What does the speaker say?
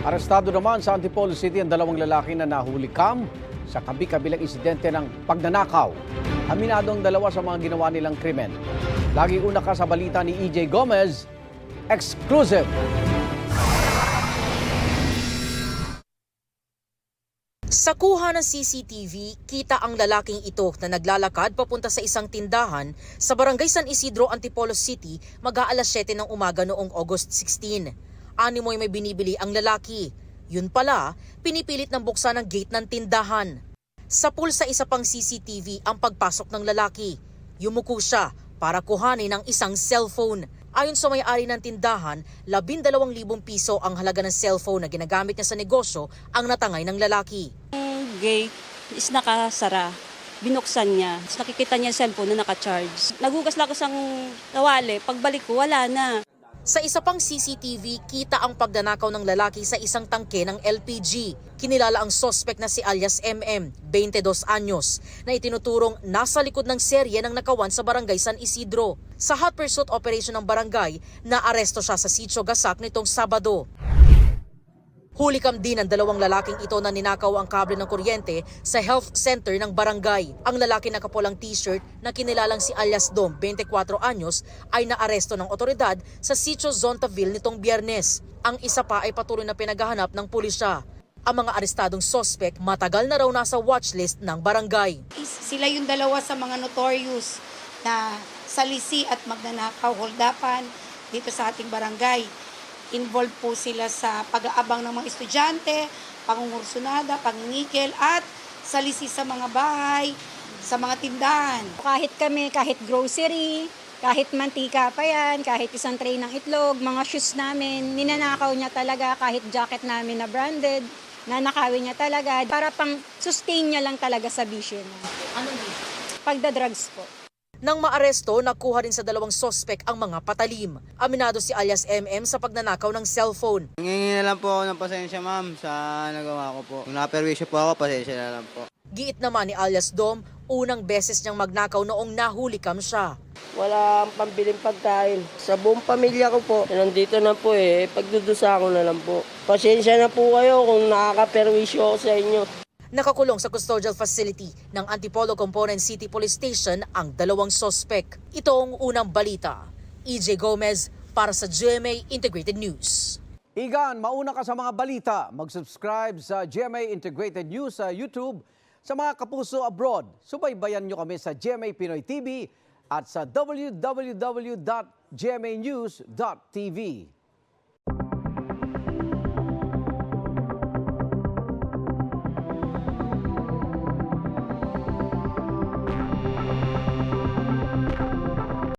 Arestado naman sa Antipolo City ang dalawang lalaki na nahulikam sa kabi-kabilang insidente ng pagnanakaw. Aminado ang dalawa sa mga ginawa nilang krimen. Lagi una ka sa balita ni EJ Gomez, exclusive. Sa kuha ng CCTV, kita ang lalaking ito na naglalakad papunta sa isang tindahan sa Barangay San Isidro, Antipolo City mag-aalas 7 ng umaga noong August 16. Animoy may binibili ang lalaki. Yun pala, pinipilit ng buksan ang gate ng tindahan. Sa pool sa isa pang CCTV ang pagpasok ng lalaki. Yumuko siya para kuhanin ang isang cellphone. Ayon sa may-ari ng tindahan, 12,000 piso ang halaga ng cellphone na ginagamit niya sa negosyo ang natangay ng lalaki. Yung gate is nakasara. Binuksan niya. Nakikita niya yung cellphone na naka-charge. Nagugas lang ako sa kawali. Pagbalik ko, wala na. Sa isa pang CCTV, kita ang pagnanakaw ng lalaki sa isang tangke ng LPG. Kinilala ang suspect na si alias MM, 22 anyos, na itinuturong nasa likod ng serye ng nakawan sa Barangay San Isidro. Sa hot pursuit operation ng barangay, naaresto siya sa Sitio Gasak nitong Sabado. Hulikam din ang dalawang lalaking ito na ninakaw ang kable ng kuryente sa health center ng barangay. Ang lalaki na nakapulang t-shirt na kinilalang si alias Dom, 24 anyos, ay naaresto ng otoridad sa Sitio Zontaville nitong Biyernes. Ang isa pa ay patuloy na pinaghahanap ng pulisya. Ang mga arestadong sospek matagal na raw nasa watchlist ng barangay. Sila yung dalawa sa mga notorious na salisi at magnanakaw, holdapan dito sa ating barangay. Involved po sila sa pag-aabang ng mga estudyante, pangungursunada, pangingikil at salisi sa mga bahay, sa mga tindahan. Kahit kami, kahit grocery, kahit mantika pa yan, kahit isang tray ng itlog, mga shoes namin, ninanakaw niya talaga kahit jacket namin na branded, nanakawin niya talaga para pang sustain niya lang talaga sa bisyo niya. Anong dito? Pagda-drugs po. Nang maaresto, nakuha rin sa dalawang sospek ang mga patalim. Aminado si alias MM sa pagnanakaw ng cellphone. Nangingi na lang po ako ng pasensya, ma'am, sa nagawa ko po. Kung naperwisyo po ako, pasensya na lang po. Giit naman ni alias Dom, unang beses niyang magnakaw noong nahulikam siya. Wala akong pambiling pagkain. Sa buong pamilya ko po, nandito na po pagdudusa ko na lang po. Pasensya na po kayo kung nakakaperwisyo ako sa inyo. Nakakulong sa custodial facility ng Antipolo Component City Police Station ang dalawang sospek. Ito ang unang balita. EJ Gomez para sa GMA Integrated News. Igan, mauna ka sa mga balita. Mag-subscribe sa GMA Integrated News sa YouTube. Sa mga kapuso abroad, subaybayan nyo kami sa GMA Pinoy TV at sa www.gmanews.tv.